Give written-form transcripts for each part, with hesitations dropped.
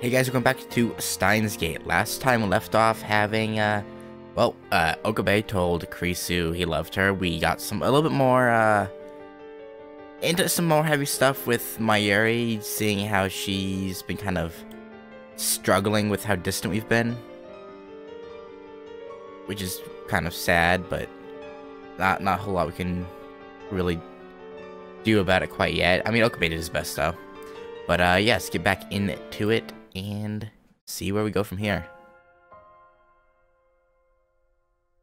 Hey guys, welcome back to Steins Gate. Last time we left off having, Okabe told Kurisu he loved her. We got a little bit more, into some more heavy stuff with Mayuri, seeing how she's been kind of struggling with how distant we've been. Which is kind of sad, but not a whole lot we can really do about it quite yet. I mean, Okabe did his best though. But yeah, let's get back into it and see where we go from here.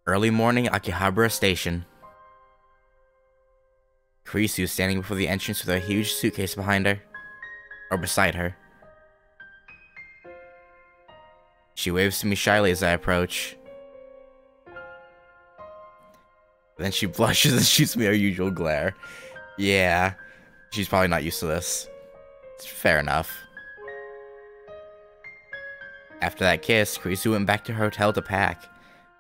Early morning, Akihabara Station. Kurisu is standing before the entrance with a huge suitcase behind her. Or beside her. She waves to me shyly as I approach. Then she blushes and shoots me her usual glare. Yeah, she's probably not used to this. It's fair enough. After that kiss, Kurisu went back to her hotel to pack.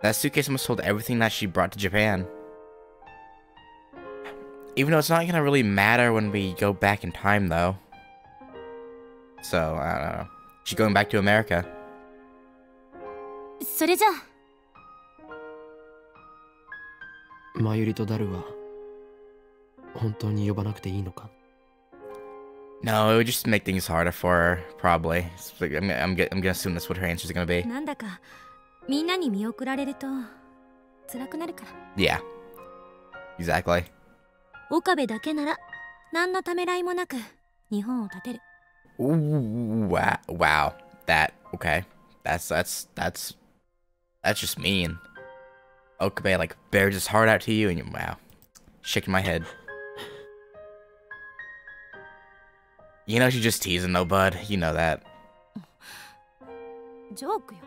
That suitcase must hold everything that she brought to Japan. Even though it's not gonna really matter when we go back in time, though. So, I don't know. She's going back to America. それじゃあ。マユリとダルは本当に呼ばなくていいのか? No, it would just make things harder for her, probably. I'm gonna assume that's what her answer is gonna be. なんだかみんなに見送られると辛くなるから。Yeah, exactly. 岡部だけなら何のためらいもなく日本を立てる。 Ooh, wow. That okay. That's just mean. Okabe like bears his heart out to you, and wow, shaking my head. You know she's just teasing though, bud. You know that. ジョークよ。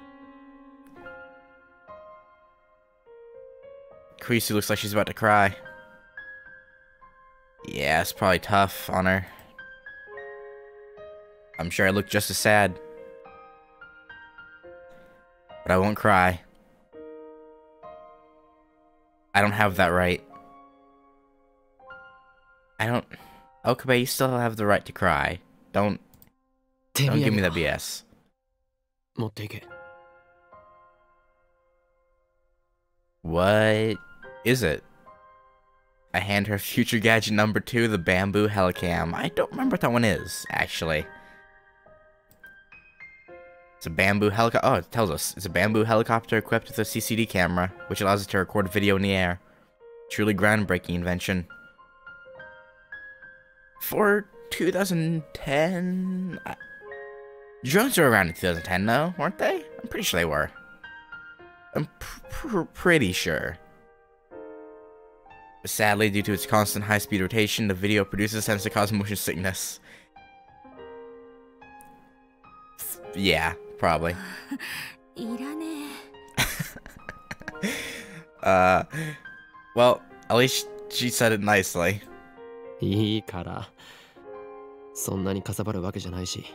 Kurisu looks like she's about to cry. Yeah, it's probably tough on her. I'm sure I look just as sad. But I won't cry. I don't have that right. Okabe, you still have the right to cry. Don't give me that BS. 持っていけ。 What is it? I hand her future gadget number 2, the bamboo helicam. I don't remember what that one is, actually. It's a bamboo helicopter. Oh, it tells us. It's a bamboo helicopter equipped with a CCD camera, which allows it to record video in the air. Truly groundbreaking invention. For 2010? Drones were around in 2010, though, weren't they? I'm pretty sure they were. I'm pretty sure. But sadly, due to its constant high-speed rotation, the video produces tends to cause motion sickness. Yeah, probably. いらねえ。Well, at least she said it nicely. いいから。そんなにかさばるわけじゃないし。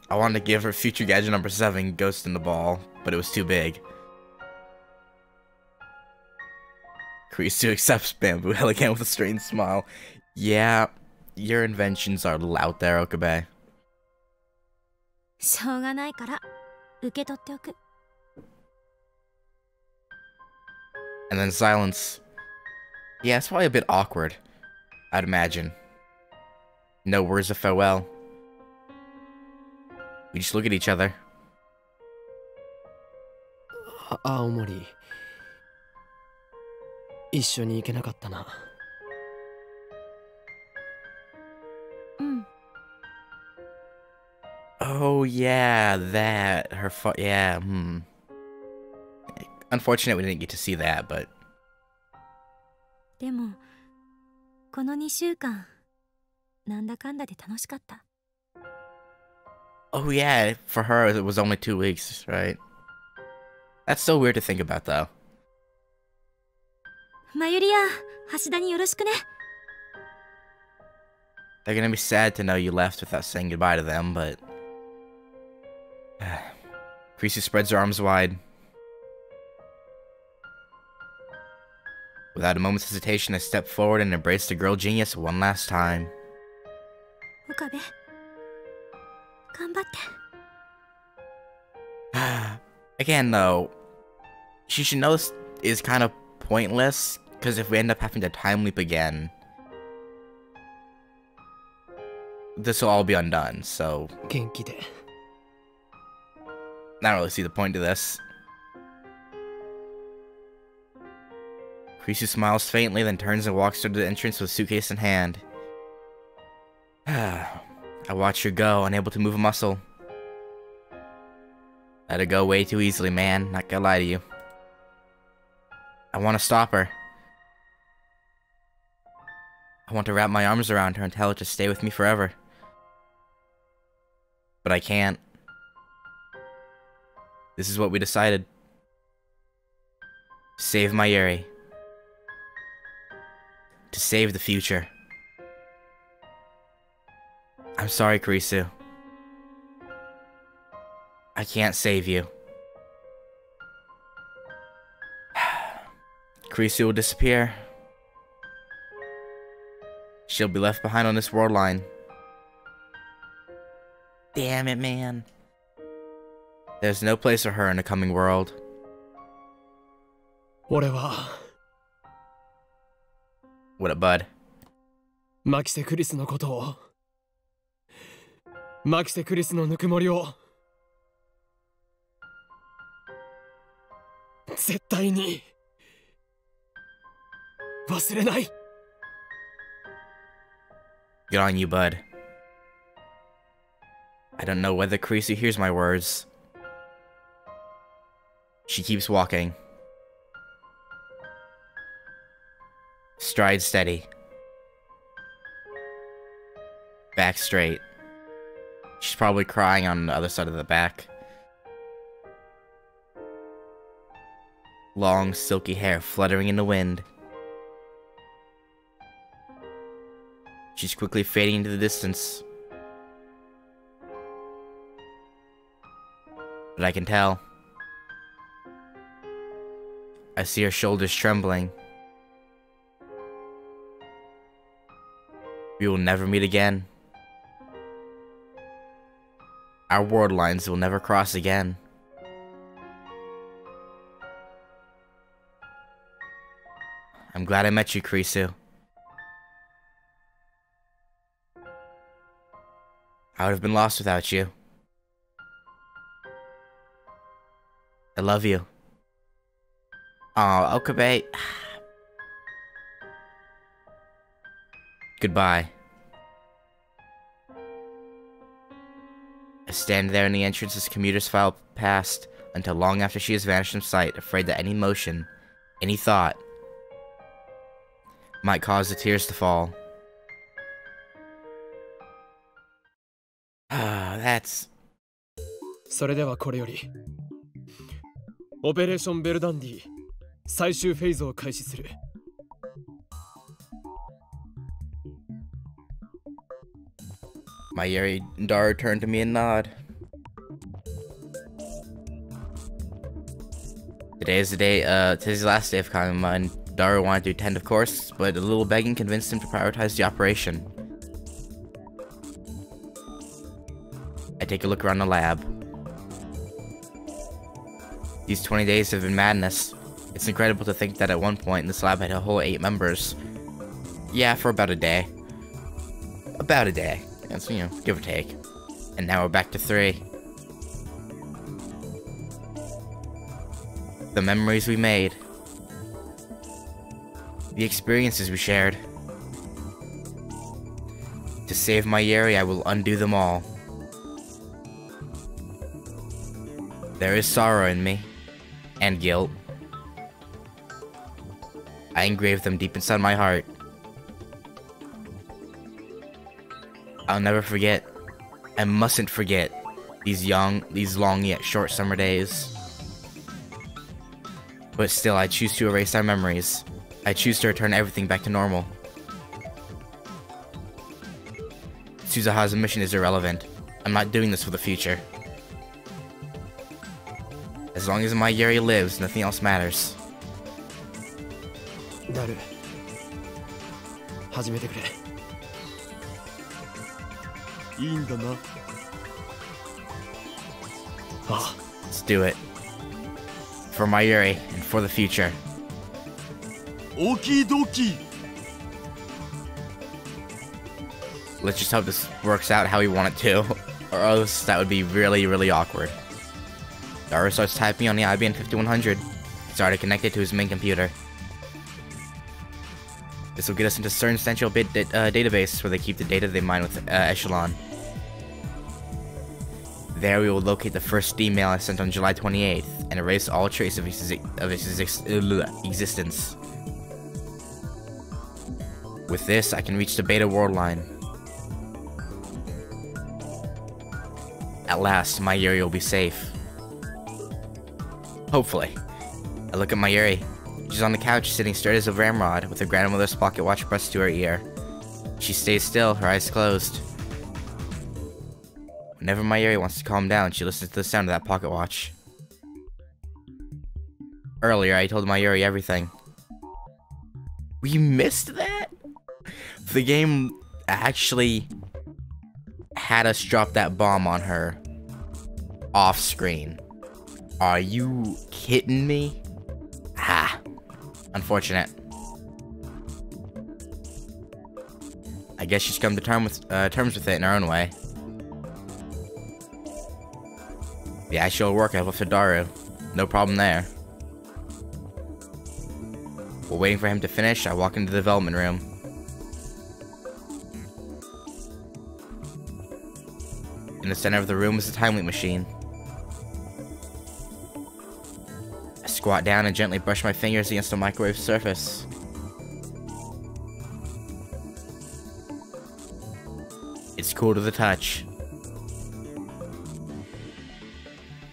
I wanted to give her future gadget number 7, Ghost in the Ball, but it was too big. Kurisu accepts bamboo helicam with a strange smile. Yeah, your inventions are out there, Okabe. しょうがないから受け取っておく。 And then silence. Yeah, it's probably a bit awkward, I'd imagine. No words of farewell. We just look at each other. 青森。一緒に行けなかったな。うん。 Oh yeah, that yeah. Unfortunate we didn't get to see that, but でもこの2週間なんだかんだで楽しかった。 oh yeah, for her it was only 2 weeks, right? That's so weird to think about, though. マユリや橋田によろしくね。 They're gonna be sad to know you left without saying goodbye to them, but Kurisu spreads her arms wide. Without a moment's hesitation, I stepped forward and embraced the girl genius one last time. 岡部。頑張って。Again, though, she should know this is kind of pointless, because if we end up having to time leap again, this will all be undone, so 元気で。 I don't really see the point to this. Krisu smiles faintly, then turns and walks toward the entrance with suitcase in hand. I watch her go, unable to move a muscle. Let her go way too easily, man. Not gonna lie to you. I want to stop her. I want to wrap my arms around her and tell her to stay with me forever. But I can't. This is what we decided. Save Mayuri. To save the future. I'm sorry, Krisu. I can't save you. Krisu will disappear. She'll be left behind on this world line. Damn it, man. There's no place for her in the coming world. 俺は What a bud. マキセクリスのことを、マキセクリスのぬくもりを絶対に忘れない。 Good on you, bud. I don't know whether Krisu hears my words. She keeps walking. Stride steady. Back straight. She's probably crying on the other side of the back. Long, silky hair fluttering in the wind. She's quickly fading into the distance. But I can tell. I see her shoulders trembling. We will never meet again. Our world lines will never cross again. I'm glad I met you, Krisu. I would have been lost without you. I love you. Aw, Okabe. Goodbye. I stand there in the entrance as commuters file past until long after she has vanished from sight, afraid that any motion, any thought, might cause the tears to fall. That's... それではこれよりオペレーションベルダンディ最終フェーズを開始する。 Mayuri and Daru turn to me and nod. Today's the last day of Kanema, and Daru wanted to attend, of course, but a little begging convinced him to prioritize the operation. I take a look around the lab. These 20 days have been madness. It's incredible to think that at one point this lab had a whole 8 members. Yeah, for about a day. About a day. That's, you know, give or take. And now we're back to 3. The memories we made. The experiences we shared. To save Mayuri, I will undo them all. There is sorrow in me. And guilt. I engraved them deep inside my heart. I'll never forget. I mustn't forget these long yet short summer days. But still, I choose to erase our memories. I choose to return everything back to normal. Suzuha's mission is irrelevant. I'm not doing this for the future. As long as Mayuri lives, nothing else matters. ダル、始めてくれ。いいんだな。あ Let's do it. For Mayuri and for the future. オーキードーキー。 Let's just hope this works out how we want it to. Or else that would be really, really awkward. Daru starts typing on the IBM 5100. It's already connected to his main computer. This will get us into CERN's Central Bit database where they keep the data they mine with Echelon. There we will locate the first email I sent on July 28th and erase all trace of its existence. With this, I can reach the Beta World line. At last, Mayuri will be safe. Hopefully. I look at Mayuri. She's on the couch, sitting straight as a ramrod, with her grandmother's pocket watch pressed to her ear. She stays still, her eyes closed. Whenever Mayuri wants to calm down, she listens to the sound of that pocket watch. Earlier, I told Mayuri everything. We missed that? The game actually had us drop that bomb on her off screen. Are you kidding me? Ah, unfortunate. I guess she's come to terms with it in her own way. The actual work I left to Daru. No problem there. While waiting for him to finish, I walk into the development room. In the center of the room is a time loop machine. I squat down and gently brush my fingers against the microwave surface. It's cool to the touch.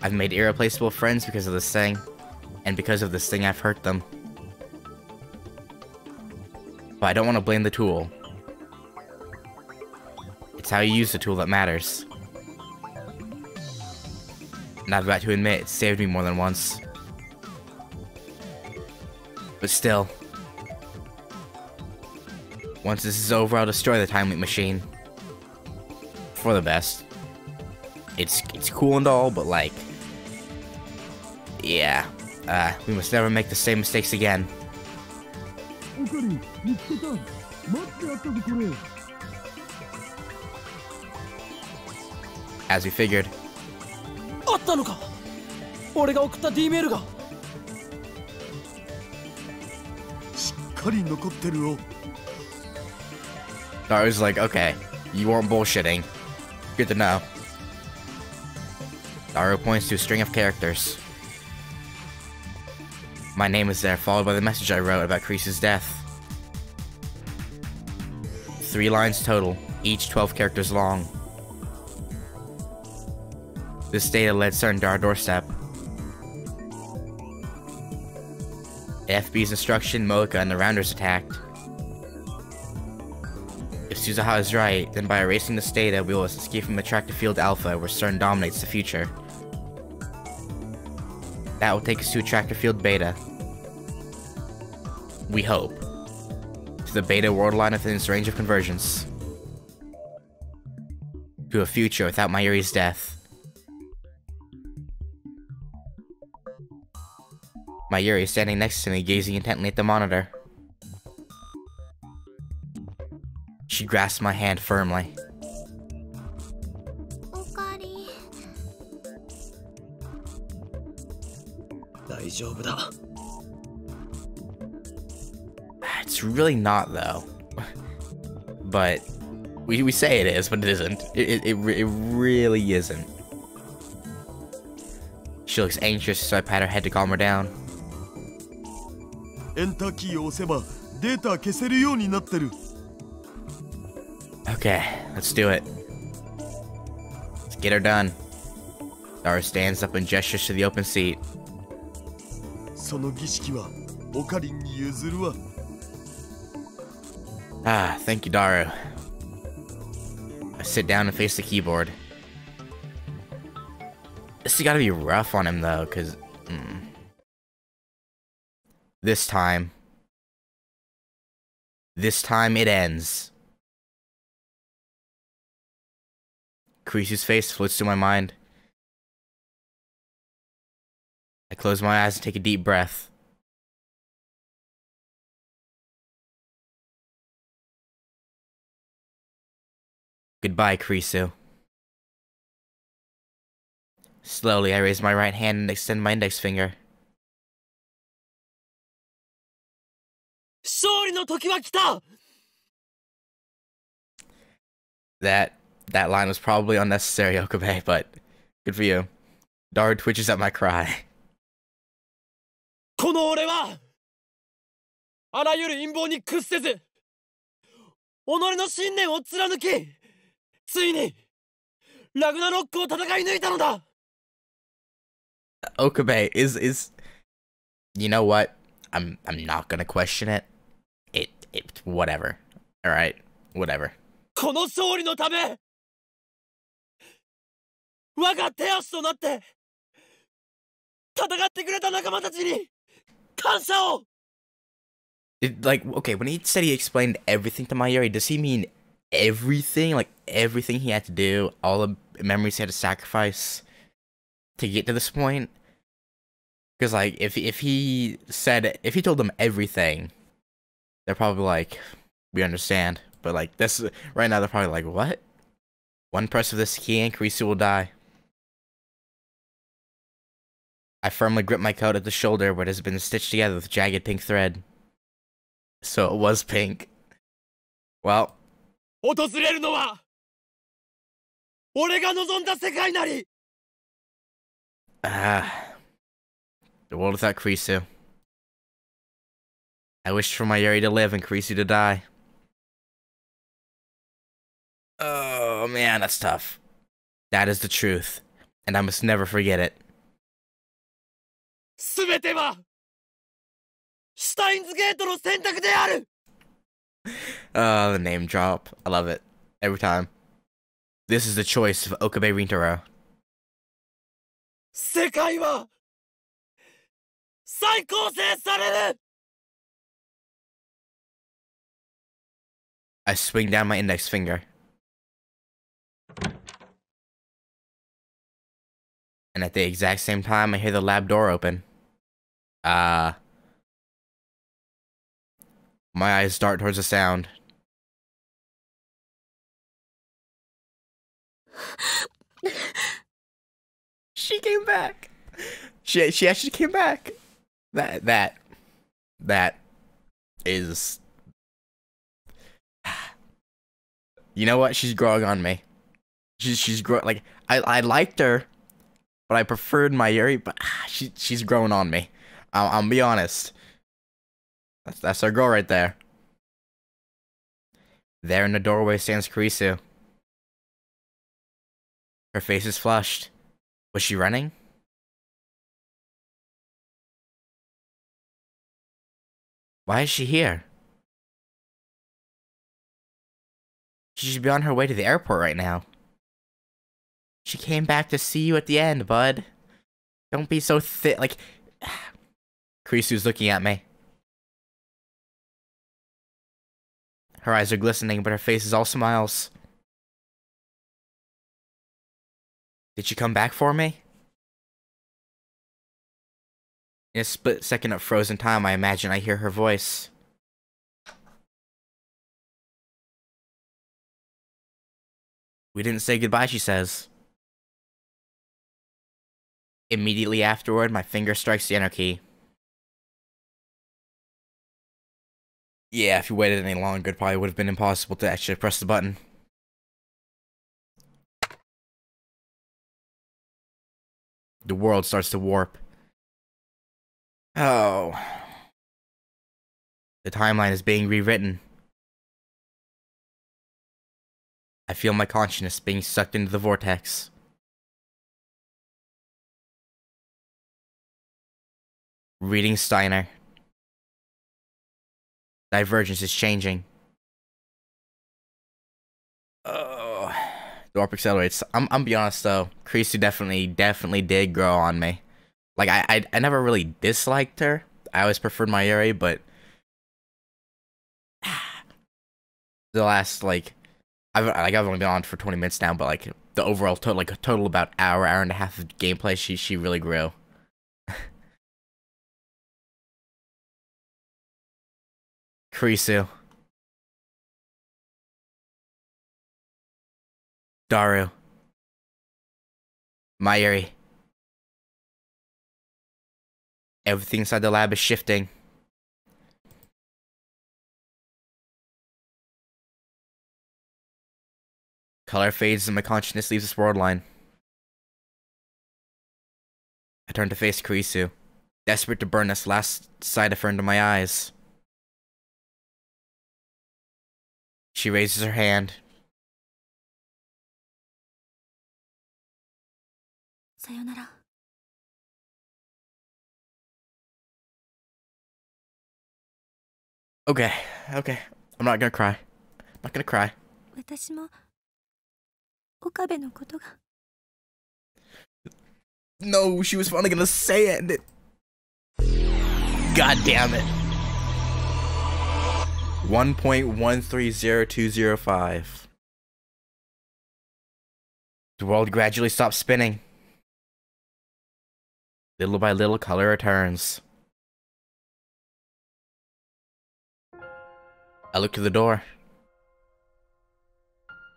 I've made irreplaceable friends because of this thing, and because of this thing I've hurt them. But I don't want to blame the tool. It's how you use the tool that matters. And I've got to admit, it saved me more than once. But still. Once this is over, I'll destroy the time loop machine. For the best. It's cool and all, but like... yeah. We must never make the same mistakes again. As we figured. あったのか俺が送った D メールがしっかり残ってるよ。 Daru's like, okay, you weren't bullshitting. Good to know. Daru points to a string of characters. My name is there, followed by the message I wrote about Kreesu's death. 3 lines total, each 12 characters long. This data led CERN to our doorstep. At FB's instruction, Moeka and the Rounders attacked. If Suzuha is right, then by erasing this data, we will escape from Attractive Field Alpha, where CERN dominates the future. That will take us to Attractive Field Beta. We hope. To the Beta world line within its range of convergence. To a future without Mayuri's death. Mayuri is standing next to me, gazing intently at the monitor. She grasps my hand firmly. おかり。大丈夫だ It's really not, though. But we say it is, but it isn't. It really isn't. She looks anxious, so I pat her head to calm her down. エンターキーを押せばデータ消せるようになってる。 Okay, let's do it. Let's get her done. Daru stands up and gestures to the open seat. その儀式はオカリンに譲るわ。 Ah, thank you, Daru. I sit down and face the keyboard. This has gotta be rough on him, though, cause... This time it ends. Kurisu's face floats through my mind. I close my eyes and take a deep breath. Goodbye, Kurisu. Slowly, I raise my right hand and extend my index finger. 勝利の時は来た! That line was probably unnecessary, Okabe, but good for you. Daru twitches at my cry. この俺はあらゆる陰謀に屈せず己の信念を貫きついにラグナロックを戦い抜いたのだ Okabe is you know what? I'm not gonna question it. It whatever. Alright, whatever. この勝利のため我が手足となって戦ってくれた仲間たちに感謝を Like, okay, when he said he explained everything to Mayuri, does he mean everything? Like, everything he had to do? All the memories he had to sacrifice to get to this point? Because, like, if he told them everything, they're probably like, we understand. But, like, this, right now, they're probably like, what? One press of this key and Kurisu will die. I firmly grip my coat at the shoulder where it has been stitched together with jagged pink thread. So it was pink. Well. 訪れるのは俺が望んだ世界なり The world without Kurisu. I wished for Mayuri to live and Kurisu to die. Oh man, that's tough. That is the truth, and I must never forget it. 全てはシュタインズゲートの選択である Oh, the name drop. I love it. Every time. This is the choice of Okabe Rintaro. 世界は再構成される I swing down my index finger. And at the exact same time, I hear the lab door open. My eyes dart towards the sound. She came back. She actually came back. That is. You know what? She's growing on me. She's growing. Like I liked her, but I preferred Mayuri. But she's growing on me. I'll be honest. That's our girl right there. There in the doorway stands Kurisu. Her face is flushed. Was she running? Why is she here? She should be on her way to the airport right now. She came back to see you at the end, bud. Don't be so thick. Like, Kurisu's looking at me. Her eyes are glistening, but her face is all smiles. Did she come back for me? In a split second of frozen time, I imagine I hear her voice. We didn't say goodbye, she says. Immediately afterward, my finger strikes the enter key. Yeah, if you waited any longer, it probably would have been impossible to actually press the button. The world starts to warp. Oh. The timeline is being rewritten. I feel my consciousness being sucked into the vortex. Reading Steiner. Divergence is changing. Oh. The warp accelerates. I'm be honest though, Kurisu definitely did grow on me. Like I never really disliked her. I always preferred Mayuri, but the last I've only been on for 20 minutes now, but like the overall total, like a total about hour and a half of gameplay, she really grew. Kurisu. Daru. Mayuri. Everything inside the lab is shifting. Color fades and my consciousness leaves this world line. I turn to face Kurisu, desperate to burn this last sight of her into my eyes. She raises her hand. Sayonara. Okay. I'm not gonna cry. I'm not gonna cry. 私も岡部のことが No, she was finally gonna say it, and it... God damn it. 1.130205. The world gradually stops spinning. Little by little, color returns. I look to the door.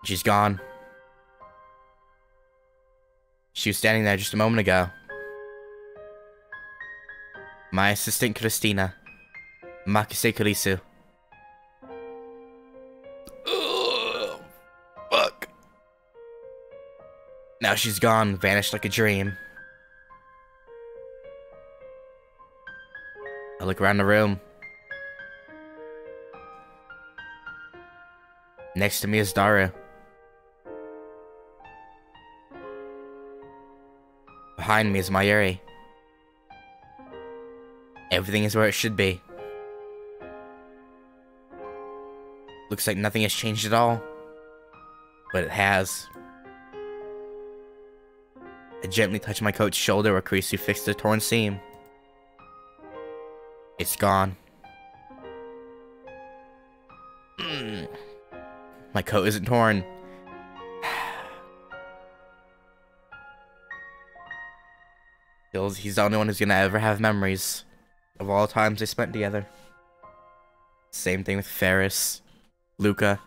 She's gone. She was standing there just a moment ago. My assistant Christina. Makise Kurisu. Ugh, fuck. Now she's gone, vanished like a dream. I look around the room. Next to me is Daru. Behind me is Mayuri. Everything is where it should be. Looks like nothing has changed at all. But it has. I gently touch my coat's shoulder where Kurisu fixed the torn seam. It's gone. My coat isn't torn. He's the only one who's gonna ever have memories of all times they spent together. Same thing with Ferris, Luca.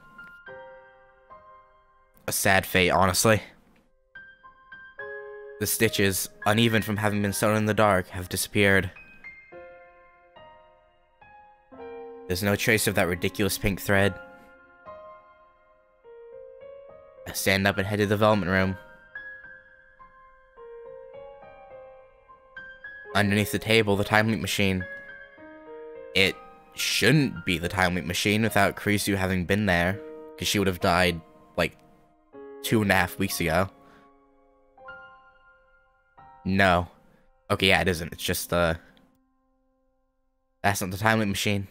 A sad fate, honestly. The stitches, uneven from having been sewn in the dark, have disappeared. There's no trace of that ridiculous pink thread. I stand up and head to the development room. Underneath the table, the time loop machine. It shouldn't be the time loop machine without Kurisu having been there, because she would have died, like, 2.5 weeks ago. No. Okay, yeah, it isn't. It's just, that's not the time loop machine.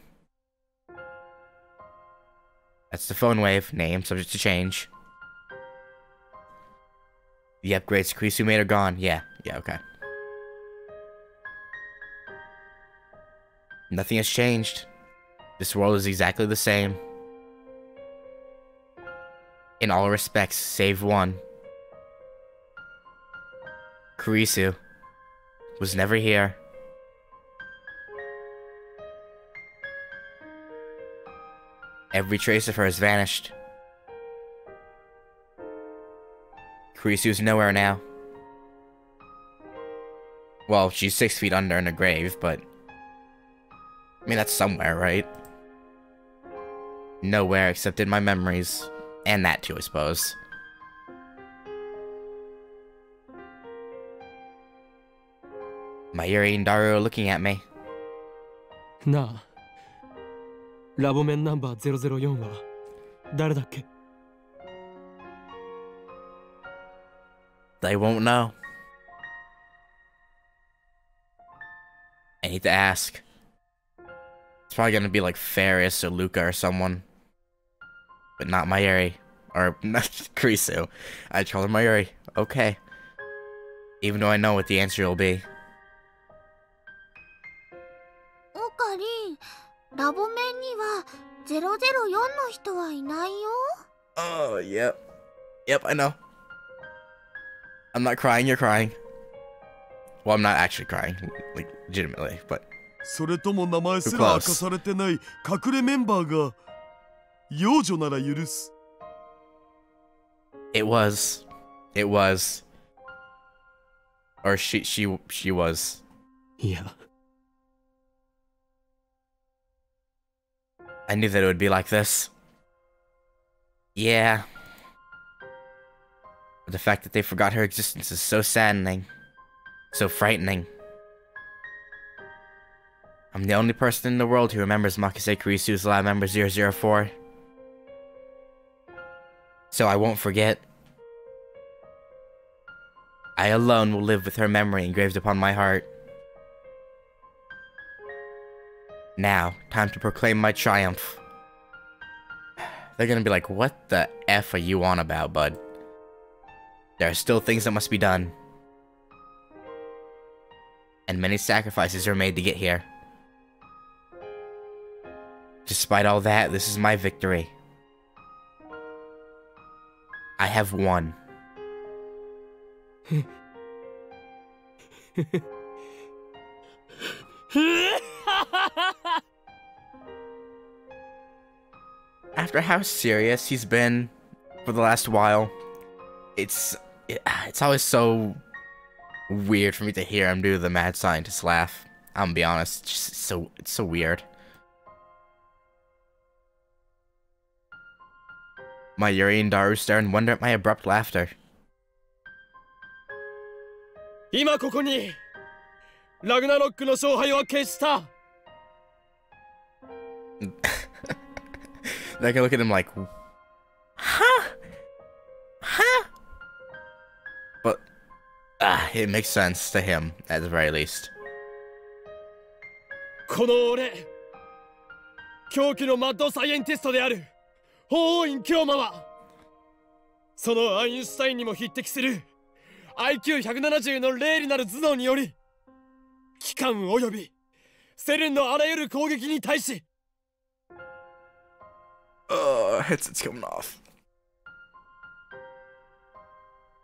That's the phone wave, name subject to change. The upgrades Kurisu made are gone. Yeah, okay. Nothing has changed. This world is exactly the same. In all respects, save one. Kurisu was never here. Every trace of her has vanished. Kurisu is nowhere now. Well, she's 6 feet under in a grave, but... I mean, that's somewhere, right? Nowhere except in my memories. And that too, I suppose. Mayuri and Daru are looking at me. なあ、ラボメンナンバー004は誰だっけ? They won't know. I need to ask. It's probably gonna be like Ferris or Luca or someone. But not Mayuri. Or not Kurisu. I call her Mayuri. Okay. Even though I know what the answer will be. オカリン、ラボメンには004の人はいないよ。Oh, yep. Yep, I know. I'm not crying, you're crying. Well, I'm not actually crying, like, legitimately, but... それとも名前すら明かされてない隠れメンバーが幼女なら許す。 It was. Or she was. いや、 I knew that it would be like this. Yeah. But the fact that they forgot her existence is so saddening. So frightening. I'm the only person in the world who remembers Makase Kurisu's lab member 004. So I won't forget. I alone will live with her memory engraved upon my heart. Now, time to proclaim my triumph. They're gonna be like, what the F are you on about, bud? There are still things that must be done. And many sacrifices are made to get here. Despite all that, this is my victory. I have won. After how serious he's been for the last while, it's always so weird for me to hear him do the mad scientist laugh. I'm gonna be honest, it's so weird. Mayuri and Daru stare and wonder at my abrupt laughter. 今ここにラグナロックの勝敗は決した。 They can look at him like, huh? But it makes sense to him at the very least. この俺、狂気のマッドサイエンティストである法王院京馬は、そのアインシュタインにも匹敵する IQ170 の霊理なる頭脳により、機関およびセレンのあらゆる攻撃に対し、 Headset's coming off.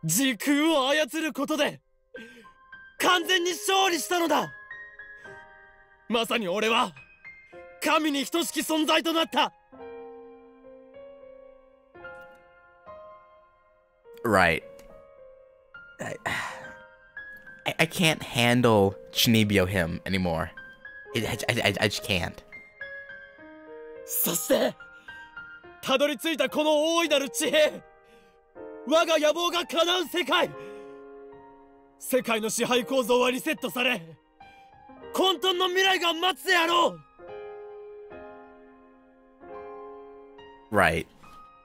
時空を操ることで完全に勝利したのだ。まさに俺は神に等しき存在となった。 Right. I can't handle Chinibyo him anymore. I just can't. そしてたどり着いたこの大いなる地平、我が野望が叶う世界、世界の支配構造はリセットされ、混沌の未来が待つであろう。 Right.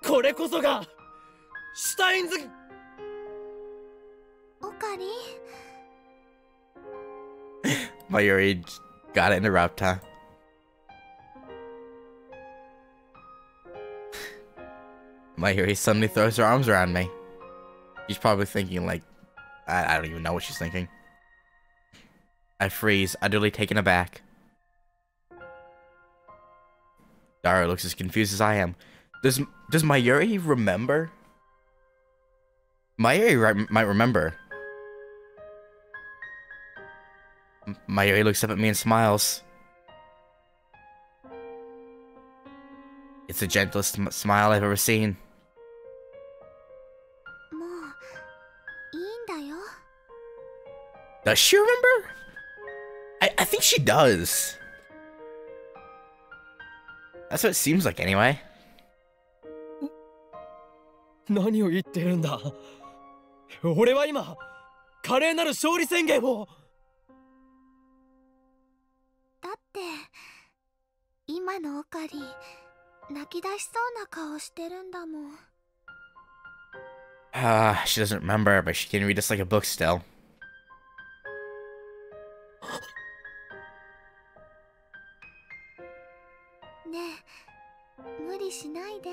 これこそがシュタインズ。オカリン、 Mayuri gotta interrupt, huh? Mayuri suddenly throws her arms around me. She's probably thinking like, I don't even know what she's thinking. I freeze, utterly taken aback. Daru looks as confused as I am. Does Mayuri remember? Mayuri might remember. Mayuri looks up at me and smiles. It's the gentlest smile I've ever seen. もういいんだよ。 Does she remember? I think she does. That's what it seems like anyway. 何を言ってるんだ。俺は今華麗なる勝利宣言を。だって今のオカリン泣き出しそうな顔してるんだもん。 She doesn't remember, but she can read us like a book still. ねえ、無理しないで。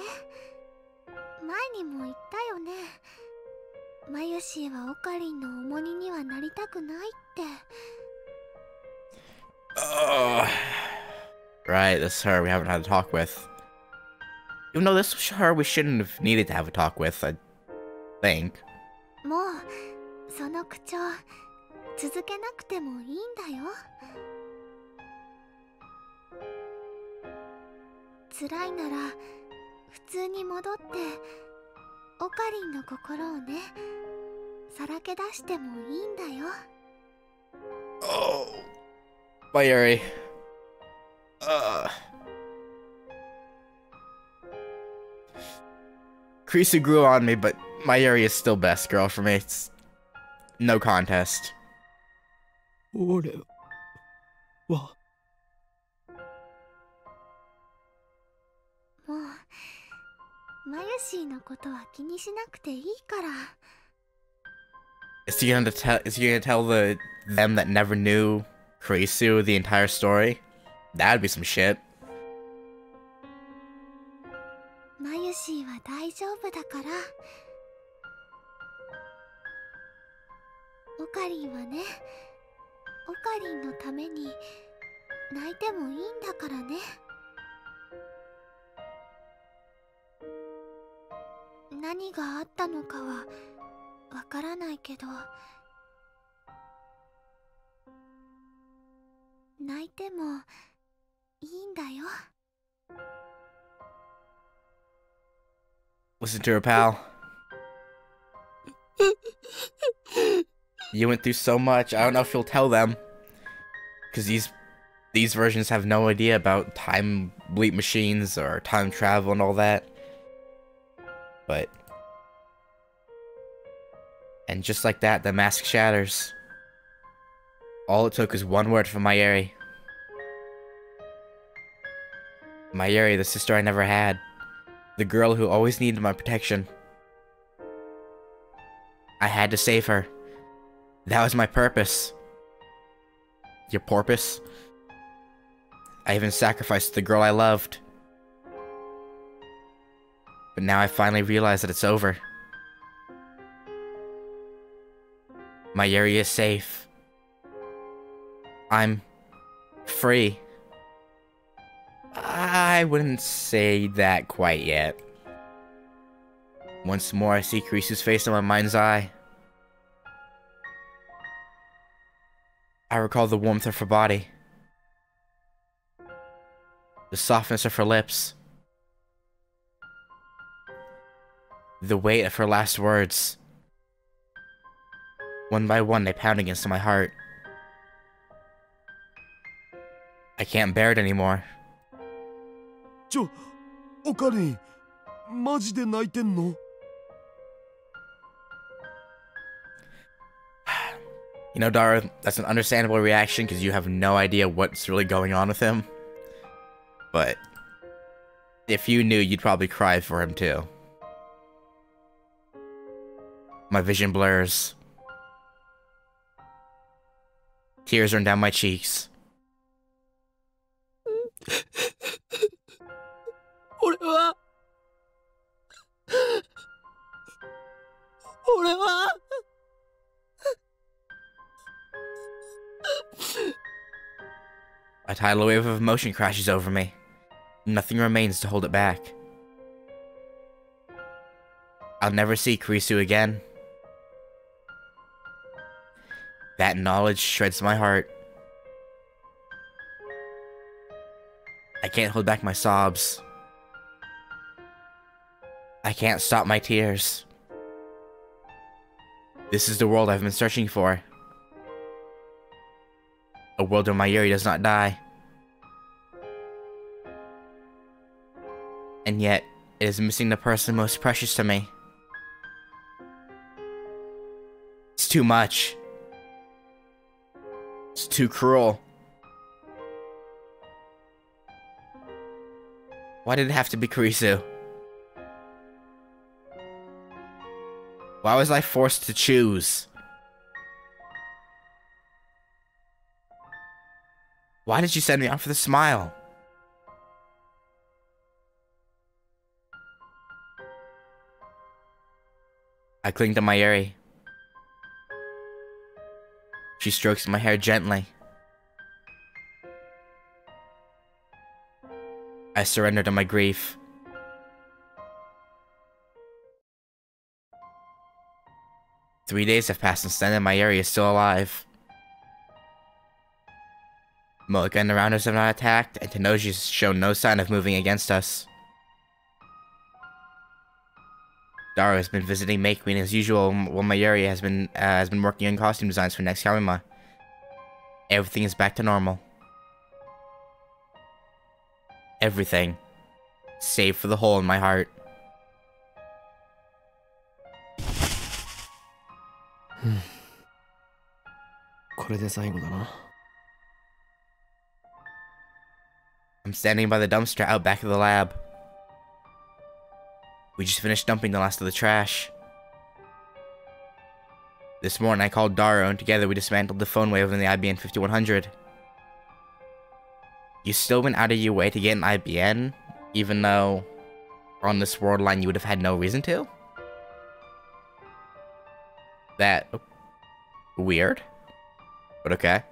前にも言ったよね。マユシーはオカリンの重荷にはなりたくないって。 Right, this is her we haven't had a talk with. Even though this was her we shouldn't have needed to have a talk with, I think. もうその口調続けなくてもいいんだよ。辛いなら普通に戻ってオカリンの心をね、さらけ出してもいいんだよ。Oh, Mayuri. Krisu grew on me, but Mayuri is still best girl for me. It's no contest. 俺はもうマユシーのことは気にしなくていいから。Is he gonna tell them that never knew Krisu the entire story? That'd be some shit. マユシーは大丈夫だから。オカリンはね、オカリンのために泣いてもいいんだからね。何があったのかはわからないけど、泣いてもいいんだよ。Listen to her, pal. You went through so much. I don't know if you'll tell them, because these versions have no idea about time bleep machines or time travel and all that. But and just like that, the mask shatters. All it took was one word from Mayuri. Mayuri, the sister I never had. The girl who always needed my protection. I had to save her. That was my purpose. Your porpoise? I even sacrificed the girl I loved. But now I finally realize that it's over. Mayuri is safe. I'm free. I wouldn't say that quite yet. Once more, I see Kirisu's face in my mind's eye. I recall the warmth of her body, the softness of her lips, the weight of her last words. One by one, they pound against my heart. I can't bear it anymore. オカリン、マジで泣いてんの? You know, Dara, that's an understandable reaction because you have no idea what's really going on with him. But if you knew, you'd probably cry for him too. My vision blurs. Tears run down my cheeks. 俺は A tidal wave of emotion crashes over me. Nothing remains to hold it back. I'll never see Kurisu again. That knowledge shreds my heart. I can't hold back my sobs. I can't stop my tears. This is the world I've been searching for. A world where Mayuri does not die. And yet, it is missing the person most precious to me. It's too much. It's too cruel. Why did it have to be Kurisu? Why was I forced to choose? Why did you send me off with a smile? I cling to Mayuri. She strokes my hair gently. I surrender to my grief. 3 days have passed since then and my area is still alive. Mulligan and the Rounders have not attacked, and Tennoji has shown no sign of moving against us. Daru has been visiting May Queen as usual, while Mayuri has been working on costume designs for next Kamima. Everything is back to normal. Everything. Save for the hole in my heart. I'm standing by the dumpster out back of the lab. We just finished dumping the last of the trash. This morning I called Daru and together we dismantled the phone wave in the IBN 5100. You still went out of your way to get an IBN, even though on this world line you would have had no reason to? That... weird. But okay.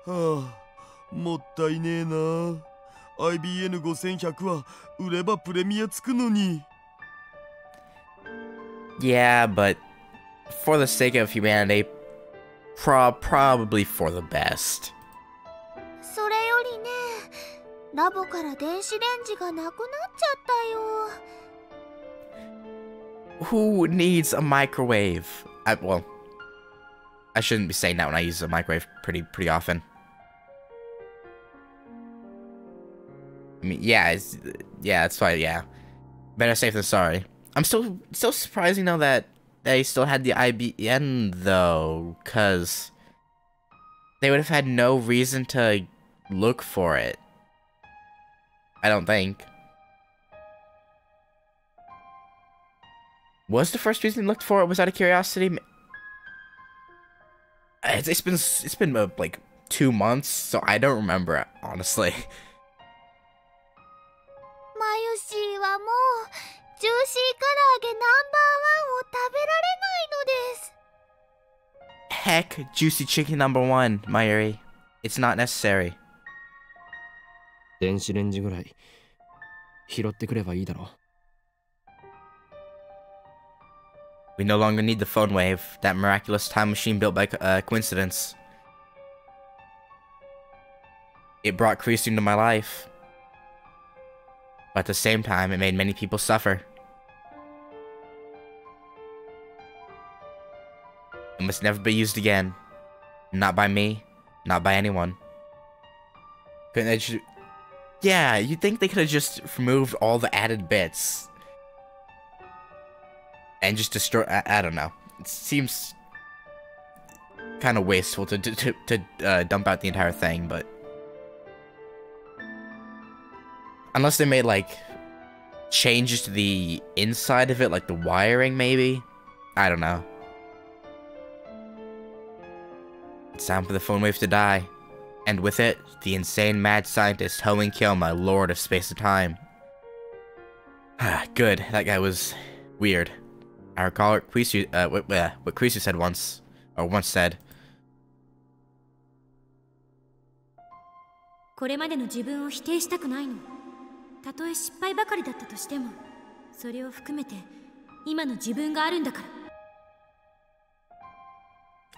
はあ、もったいねえな。IBN5100 は売ればプレミアつくのに。Yeah, but for the sake of humanity, probably for the best. それよりね、ラボから電子レンジがなくなっちゃったよ。 Who needs a microwave? Well, I shouldn't be saying that when I use a microwave pretty often. I mean, yeah, that's why, yeah. Better safe than sorry. I'm still surprised, you know, that they still had the IBN, though, because they would have had no reason to look for it. I don't think. Was the first reason they looked for it was out of curiosity? It's been like 2 months, so I don't remember it, honestly. マユシーはもうジューシー唐揚げナンバーワンを食べられないのです。 Heck, juicy chicken #1, Mayuri. It's not necessary. 電子レンジぐらい拾ってくればいいだろう。 We no longer need the phone wave, that miraculous time machine built by coincidence. It brought Krisu into my life. But at the same time, it made many people suffer. It must never be used again. Not by me, not by anyone. Couldn't they just... Yeah, you'd think they could have just removed all the added bits. And just destroy... I don't know. It seems kind of wasteful to dump out the entire thing, but... Unless they made, like, changes to the inside of it, like the wiring, maybe? I don't know. It's time for the phone wave to die. And with it, the insane mad scientist Hoenn Kyouma, Lord of Space and Time. Good, that guy was weird. I recall what Krisu said once said. これまでの自分を否定したくないの。たとえ失敗ばかりだったとしても、それを含めて今の自分があるんだから。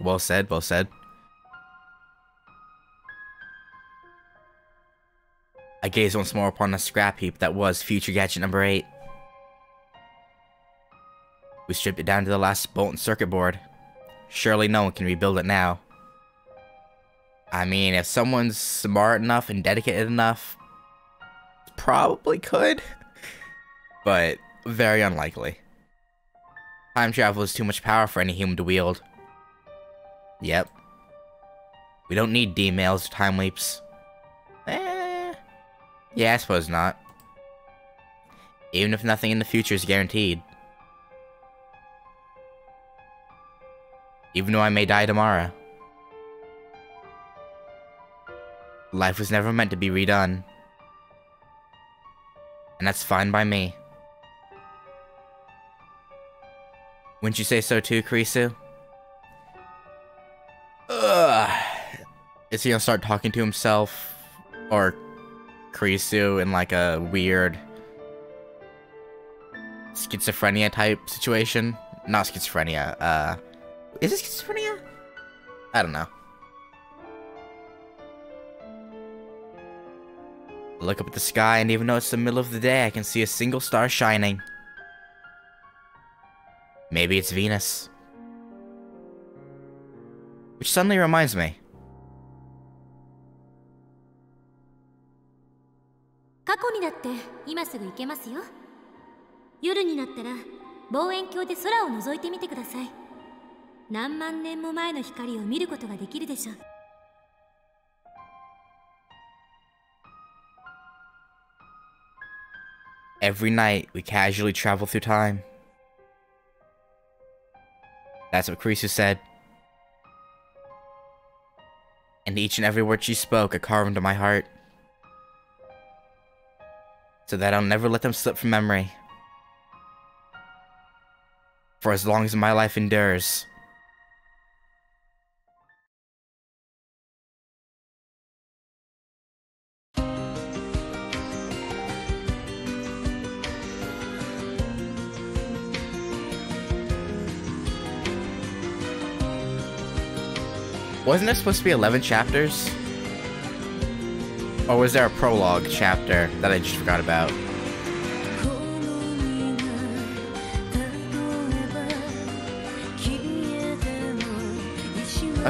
Well said, well said. I gazed once more upon the scrap heap that was Future Gadget #8. We stripped it down to the last bolt and circuit board. Surely no one can rebuild it now. I mean, if someone's smart enough and dedicated enough, probably could. But very unlikely. Time travel is too much power for any human to wield. Yep. We don't need D-mails or time leaps. Yeah, I suppose not. Even if nothing in the future is guaranteed. Even though I may die tomorrow. Life was never meant to be redone. And that's fine by me. Wouldn't you say so too, Krisu? Ugh. Is he gonna start talking to himself? Or Krisu in like a weird schizophrenia type situation? not schizophrenia. Is it schizophrenia? I don't know. I look up at the sky, and even though it's the middle of the day, I can see a single star shining. Maybe it's Venus. Which suddenly reminds me. 過去にだって今すぐ行けますよ。夜になったら望遠鏡で空を覗いてみてください。何万年も前の光を見ることができるでしょう。Every night, we casually travel through time. That's what Kurisu said. And each and every word she spoke I carved into my heart. So that I'll never let them slip from memory. For as long as my life endures. Wasn't there supposed to be 11 chapters? Or was there a prologue chapter that I just forgot about?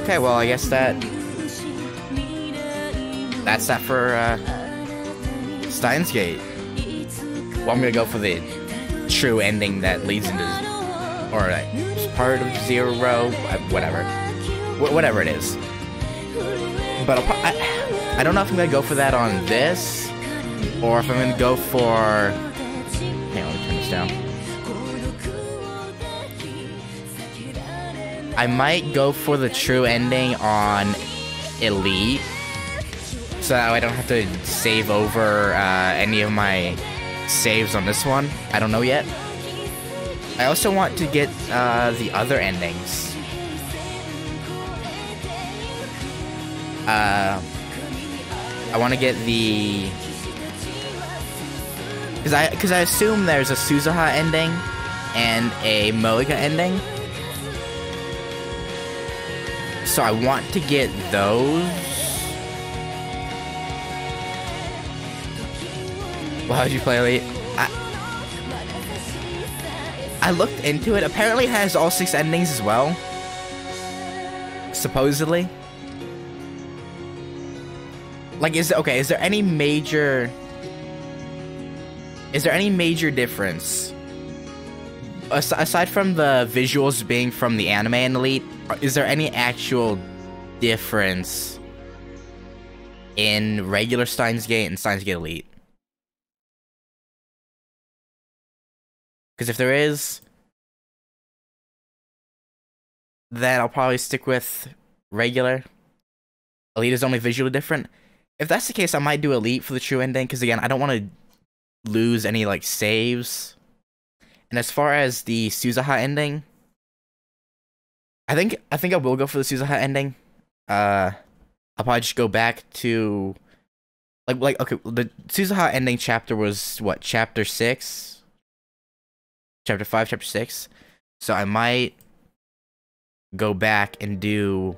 Okay, well, I guess that's that for Steins Gate. Well, I'm gonna go for the true ending that leads into, or part of Zero, whatever. Whatever it is. But I don't know if I'm gonna go for that on this, or if I'm gonna go for... Hang on, let me turn this down. I might go for the true ending on Elite, so that I don't have to save over any of my saves on this one. I don't know yet. I also want to get the other endings. I want to get the... Because I assume there's a Suzuha ending and a Moega ending. So I want to get those. Well, how'd you play Elite? I looked into it. Apparently it has all 6 endings as well. Supposedly. Like, is there any major difference aside from the visuals being from the anime and Elite? Is there any actual difference in regular Steins Gate and Steins Gate Elite? Because if there is, then I'll probably stick with regular. Elite is only visually different. If that's the case, I might do Elite for the true ending, because again, I don't want to lose any, like, saves. And as far as the Suzuha ending, I think I will go for the Suzuha ending. I'll probably just go back to... Like, okay, the Suzuha ending chapter was, what, chapter 6? Chapter 5, chapter 6? So I might go back and do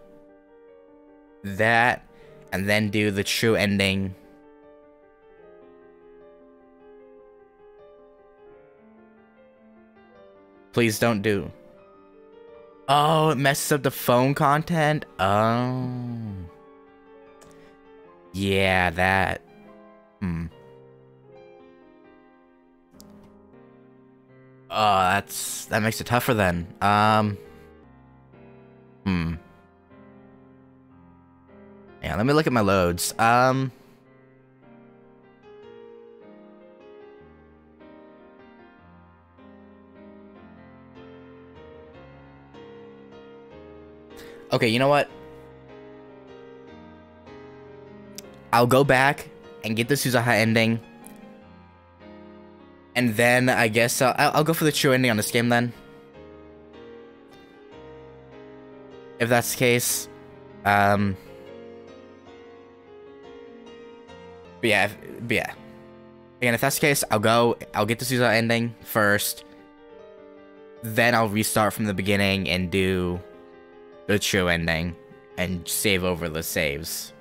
that, and then do the true ending. Please don't do. Oh, it messes up the phone content? Oh. Yeah, that. Oh, that makes it tougher then. Yeah, let me look at my loads. Okay, you know what? I'll go back and get the Suzuha ending. And then I guess I'll go for the true ending on this game then. If that's the case. But yeah. Again, if that's the case, I'll get the Suzuha ending first. then I'll restart from the beginning and do the true ending and save over the saves.